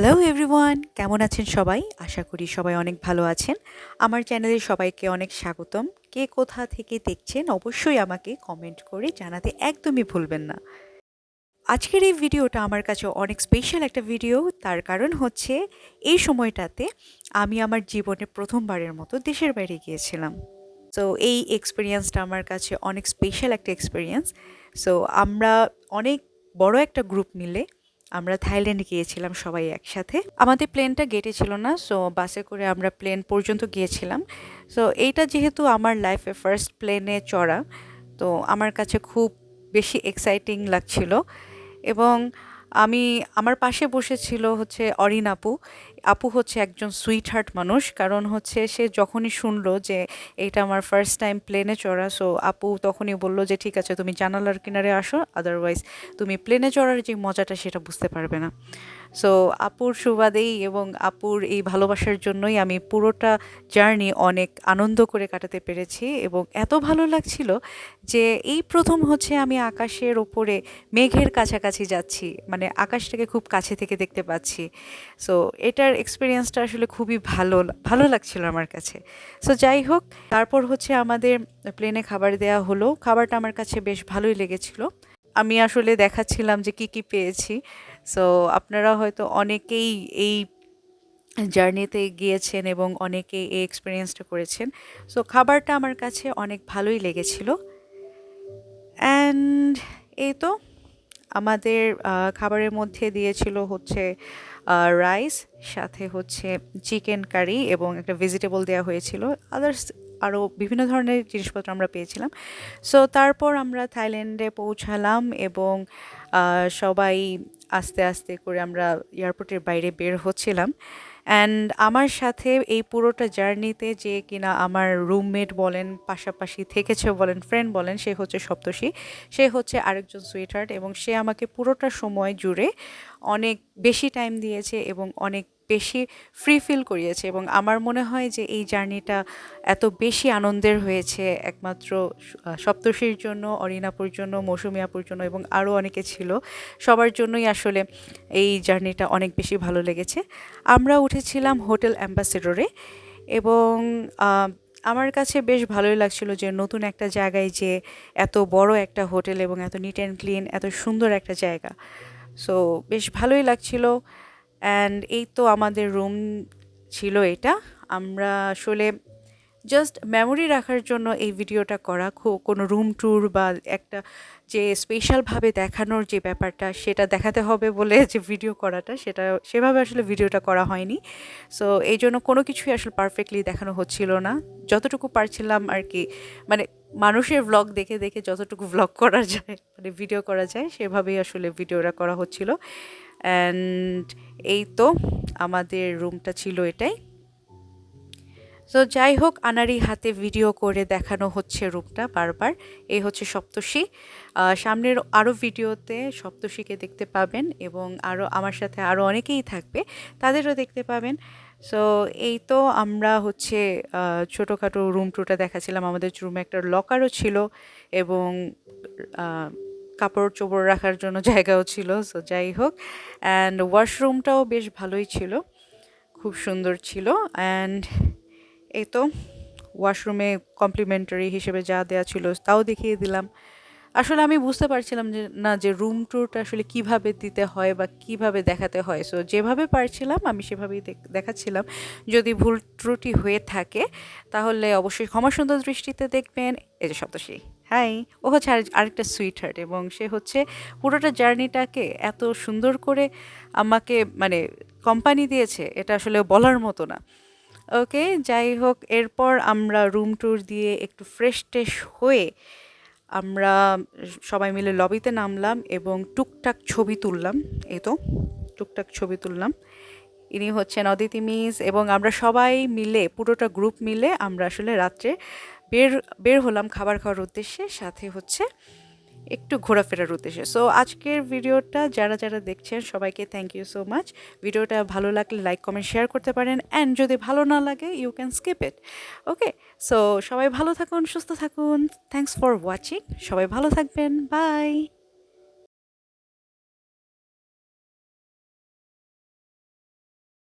Hello everyone, কেমন আছেন সবাই? আশা করি সবাই অনেক ভালো আছেন। আমার চ্যানেলে সবাইকে অনেক স্বাগতম। কে কোথা থেকে দেখছেন অবশ্যই আমাকে কমেন্ট করে জানাতে একদমই ভুলবেন না। আজকের এই ভিডিওটা আমার কাছে অনেক স্পেশাল একটা ভিডিও। তার কারণ হচ্ছে এই সময়টাতে আমি আমার জীবনে প্রথমবারের মতো দেশের বাইরে গিয়েছিলাম। সো এই এক্সপেরিয়েন্সটা আমার কাছে অনেক স্পেশাল একটা এক্সপেরিয়েন্স। সো আমরা অনেক বড় একটা গ্রুপ মিলে আমরা থাইল্যান্ডে গিয়েছিলাম সবাই একসাথে। আমাদের প্লেনটা গেটে ছিল না, সো বাসে করে আমরা প্লেন পর্যন্ত গিয়েছিলাম। সো এইটা যেহেতু আমার লাইফে ফার্স্ট প্লেনে চড়া, তো আমার কাছে খুব বেশি এক্সাইটিং লাগছিল। এবং আমি আমার পাশে বসেছিল হচ্ছে অরিন আপু। আপু হচ্ছে একজন সুইট হার্ট মানুষ, কারণ হচ্ছে সে যখনই শুনলো যে এইটা আমার ফার্স্ট টাইম প্লেনে চড়া, সো আপু তখনই বলল যে ঠিক আছে তুমি জানালার কিনারে আসো, আদারওয়াইজ তুমি প্লেনে চড়ার যে মজাটা সেটা বুঝতে পারবে না। সো আপুর সুবাদেই এবং আপুর এই ভালোবাসার জন্যই আমি পুরোটা জার্নি অনেক আনন্দ করে কাটাতে পেরেছি এবং এত ভালো লাগছিল যে এই প্রথম হচ্ছে আমি আকাশের ওপরে মেঘের কাছাকাছি যাচ্ছি, মানে আকাশটাকে খুব কাছে থেকে দেখতে পাচ্ছি। সো এটার এক্সপিরিয়েন্সটা আসলে খুবই ভালো ভালো লাগছিল আমার কাছে। সো যাই হোক, তারপর হচ্ছে আমাদের প্লেনে খাবার দেওয়া হলো। খাবারটা আমার কাছে বেশ ভালোই লেগেছিল। আমি আসলে দেখাচ্ছিলাম যে কি পেয়েছি। সো আপনারা হয়তো অনেকেই এই জার্নিতে গিয়েছেন এবং অনেকেই এই এক্সপিরিয়েন্সটা করেছেন। সো খাবারটা আমার কাছে অনেক ভালোই লেগেছিল। অ্যান্ড এই তো আমাদের খাবারের মধ্যে দিয়েছিল হচ্ছে রাইস, সাথে হচ্ছে চিকেন কারি এবং একটা ভেজিটেবল দেওয়া হয়েছিল। আদার্স আরও বিভিন্ন ধরনের জিনিসপত্র আমরা পেয়েছিলাম। সো তারপর আমরা থাইল্যান্ডে পৌঁছালাম এবং সবাই আস্তে আস্তে করে আমরা এয়ারপোর্টের বাইরে বের হচ্ছিলাম। অ্যান্ড আমার সাথে এই পুরোটা জার্নিতে যে কিনা আমার রুমমেট বলেন, পাশাপাশি থেকেছে বলেন, ফ্রেন্ড বলেন, সে হচ্ছে সপ্তর্ষি। সে হচ্ছে আরেকজন সুইটহার্ট এবং সে আমাকে পুরোটা সময় জুড়ে অনেক বেশি টাইম দিয়েছে এবং অনেক বেশি ফ্রি ফিল করিয়েছে। এবং আমার মনে হয় যে এই জার্নিটা এত বেশি আনন্দের হয়েছে একমাত্র সপ্তর্ষির জন্য, অরিনাপুর জন্য, মৌসুমী আপুর জন্য এবং আরও অনেকে ছিল। সবার জন্যই আসলে এই জার্নিটা অনেক বেশি ভালো লেগেছে। আমরা উঠেছিলাম হোটেল অ্যাম্বাসেডরে এবং আমার কাছে বেশ ভালোই লাগছিল যে নতুন একটা জায়গায় যে এত বড় একটা হোটেল এবং এত নিট অ্যান্ড ক্লিন, এত সুন্দর একটা জায়গা। সো বেশ ভালোই লাগছিল। অ্যান্ড এই তো আমাদের রুম ছিল এটা। আমরা আসলে জাস্ট মেমোরি রাখার জন্য এই ভিডিওটা করা, কোনো রুম ট্যুর বা একটা যে স্পেশালভাবে দেখানোর যে ব্যাপারটা সেটা দেখাতে হবে বলে যে ভিডিও করাটা, সেটা সেভাবে আসলে ভিডিওটা করা হয়নি। সো এই জন্য কোনো কিছুই আসলে পারফেক্টলি দেখানো হচ্ছিল না। যতটুকু পারছিলাম আর কি, মানে মানুষের ভ্লগ দেখে দেখে যতটুকু ভ্লগ করা যায়, মানে ভিডিও করা যায়, সেভাবেই আসলে ভিডিওটা করা হচ্ছিল। অ্যান্ড এই তো আমাদের রুমটা ছিল এটাই। সো যাই হোক, আনারি হাতে ভিডিও করে দেখানো হচ্ছে রূপটা বারবার। এই হচ্ছে সপ্তর্ষি। সামনের আরও ভিডিওতে সপ্তর্ষিকে দেখতে পাবেন এবং আরও আমার সাথে আরও অনেকেই থাকবে, তাদেরও দেখতে পাবেন। সো এই তো আমরা হচ্ছে ছোটোখাটো রুম টুরটা দেখাচ্ছিলাম। আমাদের রুমে একটা লকারও ছিল এবং কাপড় চোপড় রাখার জন্য জায়গাও ছিল। সো যাই হোক, অ্যান্ড ওয়াশরুমটাও বেশ ভালোই ছিল, খুব সুন্দর ছিল। অ্যান্ড এই তো ওয়াশরুমে কমপ্লিমেন্টারি হিসেবে যা দেওয়া ছিল তাও দেখিয়ে দিলাম। আসলে আমি বুঝতে পারছিলাম যে না, যে রুম ট্যুরটা আসলে কিভাবে দিতে হয় বা কিভাবে দেখাতে হয়। সো যেভাবে পারছিলাম আমি সেভাবেই দেখাচ্ছিলাম। যদি ভুল ত্রুটি হয়ে থাকে তাহলে অবশ্যই ক্ষমা সুন্দর দৃষ্টিতে দেখবেন। এই যে সপ্তর্ষি, হাই। ও হচ্ছে আরেকটা সুইট হার্ট এবং সে হচ্ছে পুরোটা জার্নিটাকে এত সুন্দর করে আমাকে মানে কোম্পানি দিয়েছে, এটা আসলে বলার মতো না। ওকে, যাই হোক, এরপর আমরা রুম ট্যুর দিয়ে একটু ফ্রেশ ট্রেশ হয়ে আমরা সবাই মিলে লবিতে নামলাম এবং টুকটাক ছবি তুললাম। এই তো টুকটাক ছবি তুললাম। ইনি হচ্ছেন অদিতি মিস এবং আমরা সবাই মিলে, পুরোটা গ্রুপ মিলে আমরা আসলে রাত্রে বের বের হলাম খাবার খাওয়ার উদ্দেশ্যে, সাথে হচ্ছে একটু ঘোরাফেরার উদ্দেশ্যে। সো আজকের ভিডিওটা যারা যারা দেখছেন সবাইকে থ্যাংক ইউ সো মাচ। ভিডিওটা ভালো লাগলে লাইক কমেন্ট শেয়ার করতে পারেন, অ্যান্ড যদি ভালো না লাগে you can skip it. Okay, so সবাই ভালো থাকুন, সুস্থ থাকুন। Thanks for watching. সবাই ভালো থাকবেন। বাই।